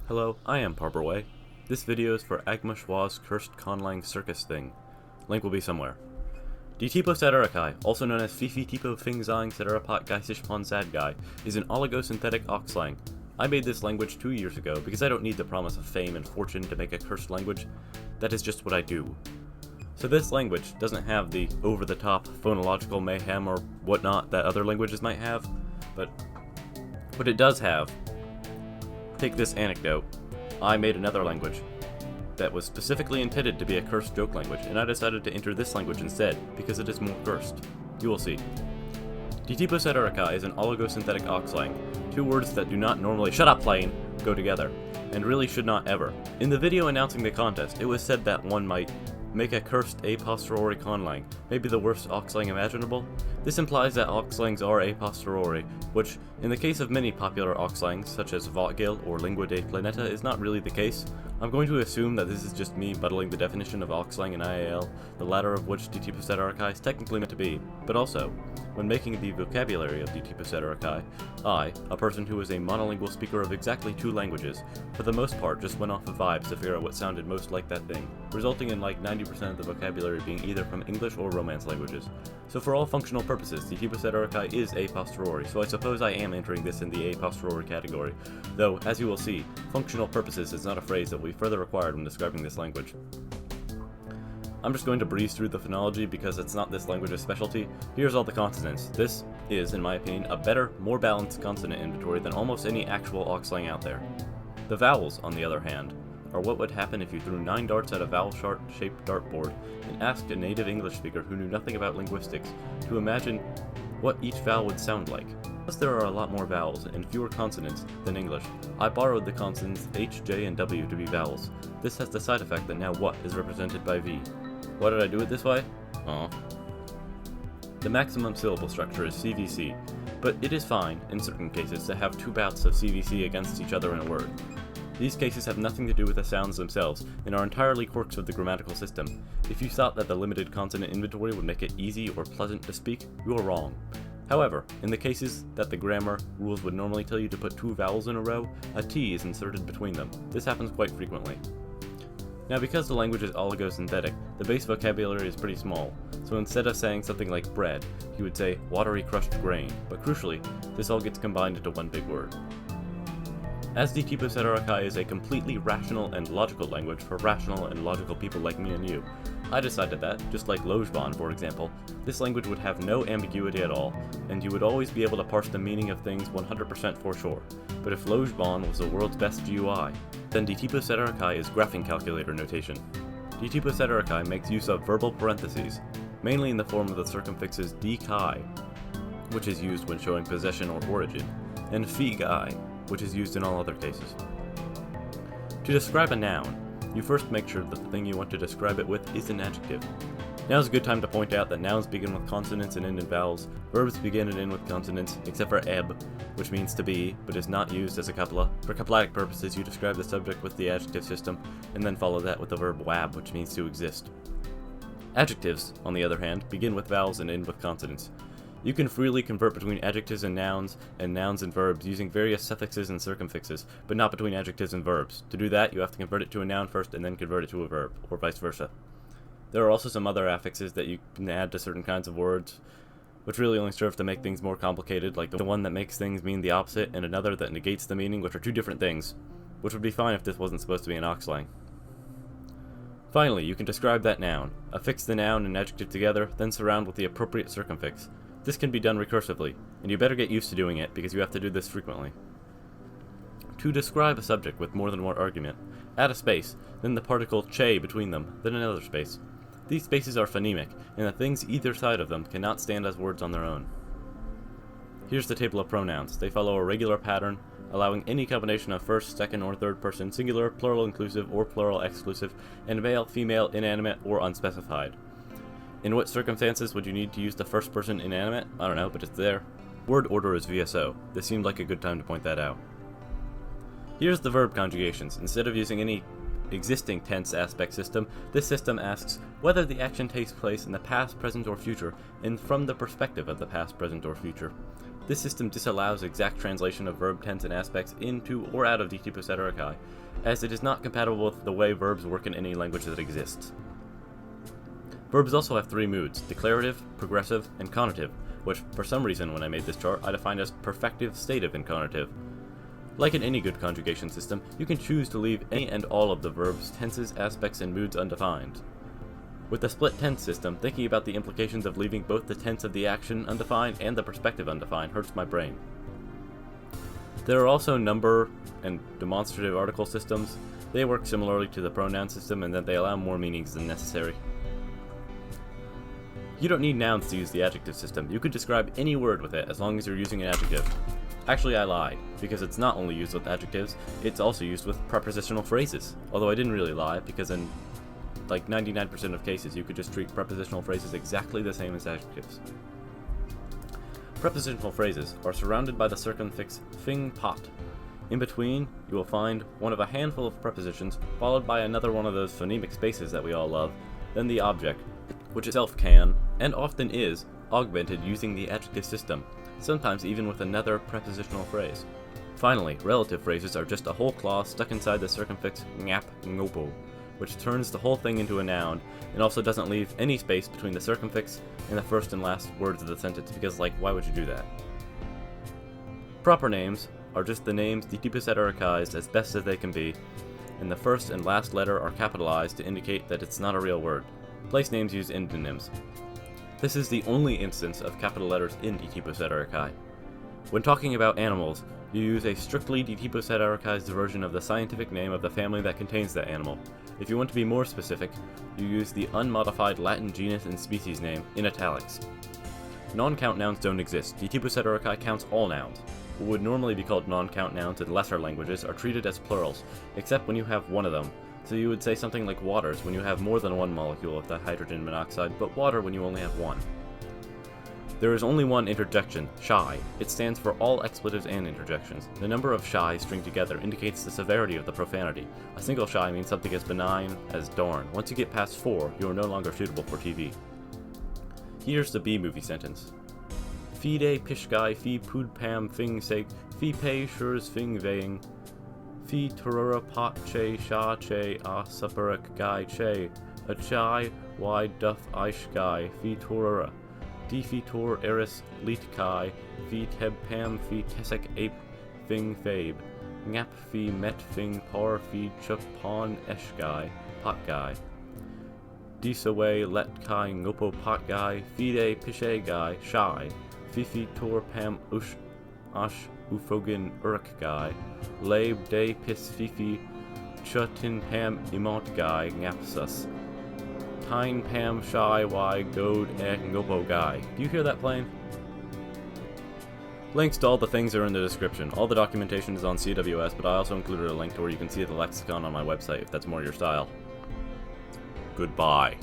Hello, I am Parberway. This video is for Agma Schwa's cursed Conlang Circus thing. Link will be somewhere. Deteposaduruki, also known as Fifi Tipo Fingzang Sederapat Geisish Pon Sadgai, is an oligosynthetic Auxlang. I made this language 2 years ago because I don't need the promise of fame and fortune to make a cursed language. That is just what I do. So this language doesn't have the over-the-top phonological mayhem or whatnot that other languages might have, but what it does have. Take this anecdote. I made another language that was specifically intended to be a cursed joke language, and I decided to enter this language instead, because it is more cursed. You will see. Deteposaduruki is an oligosynthetic Auxlang. Two words that do not normally go together, and really should not ever. In the video announcing the contest, it was said that one might make a cursed a posteriori conlang, maybe the worst Auxlang imaginable. This implies that Auxlangs are a posteriori, which, in the case of many popular Auxlangs, such as Votgil or Lingua de Planeta, is not really the case. I'm going to assume that this is just me muddling the definition of Auxlang and IAL, the latter of which Deteposaduruki is technically meant to be, but also, when making the vocabulary of Deteposaduruki, I, a person who is a monolingual speaker of exactly 2 languages, for the most part just went off of vibes to figure out what sounded most like that thing, resulting in like 90% of the vocabulary being either from English or Romance languages. So for all functional purposes, Deteposaduruki is a posteriori, so I suppose I am entering this in the a posteriori category, though, as you will see, functional purposes is not a phrase that will be further required when describing this language. I'm just going to breeze through the phonology because it's not this language's specialty. Here's all the consonants. This is, in my opinion, a better, more balanced consonant inventory than almost any actual Auxlang out there. The vowels, on the other hand, are what would happen if you threw 9 darts at a vowel-shaped dartboard and asked a native English speaker who knew nothing about linguistics to imagine what each vowel would sound like. Plus there are a lot more vowels and fewer consonants than English. I borrowed the consonants H, J, and W to be vowels. This has the side effect that now what is represented by V. Why did I do it this way? Aw. The maximum syllable structure is CVC, but it is fine, in certain cases, to have 2 bouts of CVC against each other in a word. These cases have nothing to do with the sounds themselves, and are entirely quirks of the grammatical system. If you thought that the limited consonant inventory would make it easy or pleasant to speak, you are wrong. However, in the cases that the grammar rules would normally tell you to put 2 vowels in a row, a T is inserted between them. This happens quite frequently. Now because the language is oligosynthetic, the base vocabulary is pretty small, so instead of saying something like bread, you would say watery crushed grain, but crucially, this all gets combined into one big word. As Deteposaduruki is a completely rational and logical language for rational and logical people like me and you, I decided that, just like Lojban for example, this language would have no ambiguity at all, and you would always be able to parse the meaning of things 100% for sure. But if Lojban was the world's best GUI, then Deteposaduruki is graphing calculator notation. Deteposaduruki makes use of verbal parentheses, mainly in the form of the circumfixes d-kai, which is used when showing possession or origin, and fi-gai, which is used in all other cases. To describe a noun, you first make sure that the thing you want to describe it with is an adjective. Now is a good time to point out that nouns begin with consonants and end in vowels, verbs begin and end with consonants, except for eb, which means to be, but is not used as a copula. For coupletic purposes, you describe the subject with the adjective system, and then follow that with the verb wab, which means to exist. Adjectives, on the other hand, begin with vowels and end with consonants. You can freely convert between adjectives and nouns and verbs using various suffixes and circumfixes, but not between adjectives and verbs. To do that, you have to convert it to a noun first and then convert it to a verb, or vice versa. There are also some other affixes that you can add to certain kinds of words, which really only serve to make things more complicated, like the one that makes things mean the opposite and another that negates the meaning, which are 2 different things, which would be fine if this wasn't supposed to be an Auxlang. Finally, you can describe that noun, affix the noun and adjective together, then surround with the appropriate circumfix. This can be done recursively, and you better get used to doing it because you have to do this frequently. To describe a subject with more than one argument, add a space, then the particle che between them, then another space. These spaces are phonemic, and the things either side of them cannot stand as words on their own. Here's the table of pronouns. They follow a regular pattern, allowing any combination of first, second, or third person, singular, plural inclusive, or plural exclusive, and male, female, inanimate, or unspecified. In what circumstances would you need to use the first person inanimate? I don't know, but it's there. Word order is VSO. This seemed like a good time to point that out. Here's the verb conjugations. Instead of using any existing tense aspect system, this system asks whether the action takes place in the past, present, or future, and from the perspective of the past, present, or future. This system disallows exact translation of verb tense and aspects into or out of Deteposaduruki, as it is not compatible with the way verbs work in any language that exists. Verbs also have three moods: declarative, progressive, and conative, which, for some reason when I made this chart, I defined as perfective, stative, and conative. Like in any good conjugation system, you can choose to leave any and all of the verb's tenses, aspects, and moods undefined. With the split tense system, thinking about the implications of leaving both the tense of the action undefined and the perspective undefined hurts my brain. There are also number and demonstrative article systems. They work similarly to the pronoun system in that they allow more meanings than necessary. You don't need nouns to use the adjective system. You could describe any word with it as long as you're using an adjective. Actually, I lied, because it's not only used with adjectives, it's also used with prepositional phrases. Although I didn't really lie, because in like 99% of cases you could just treat prepositional phrases exactly the same as adjectives. Prepositional phrases are surrounded by the circumfix fing pot. In between, you will find one of a handful of prepositions, followed by another one of those phonemic spaces that we all love, then the object, which itself can, and often is, augmented using the adjective system, sometimes even with another prepositional phrase. Finally, relative phrases are just a whole clause stuck inside the circumfix ngap ngopo, which turns the whole thing into a noun, and also doesn't leave any space between the circumfix and the first and last words of the sentence, because, like, why would you do that? Proper names are just the names Deteposadurukized as best as they can be, and the first and last letter are capitalized to indicate that it's not a real word. Place names use endonyms. This is the only instance of capital letters in Deteposaduruki. When talking about animals, you use a strictly Deteposadurukized version of the scientific name of the family that contains that animal. If you want to be more specific, you use the unmodified Latin genus and species name in italics. Non-count nouns don't exist. Deteposaduruki counts all nouns. What would normally be called non-count nouns in lesser languages are treated as plurals, except when you have one of them. So you would say something like waters when you have more than one molecule of the hydrogen monoxide, but water when you only have one. There is only one interjection, shy. It stands for all expletives and interjections. The number of shy stringed together indicates the severity of the profanity. A single shy means something as benign as darn. Once you get past 4, you are no longer suitable for TV. Here's the B-movie sentence. Fide pishgai fi pud pam fing seg fi pei shurs fing veing fi turura pot che sha che a supperak gai che a chai y duff ish gai fi turura di tor eris lit kai fi teb pam fi tesek ape fing fabe ngap fi met fing par fi chup pon esh gai pot guy disaway let kai ngopo pot guy fide pishe guy shy fifi tor pam ush ash ufogin urk guy lab de pis fifi chutin pam imont guy ngapsus Pine Pam Shy Y Goad Ngopo Guy. Do you hear that playing? Links to all the things are in the description. All the documentation is on CWS, but I also included a link to where you can see the lexicon on my website if that's more your style. Goodbye.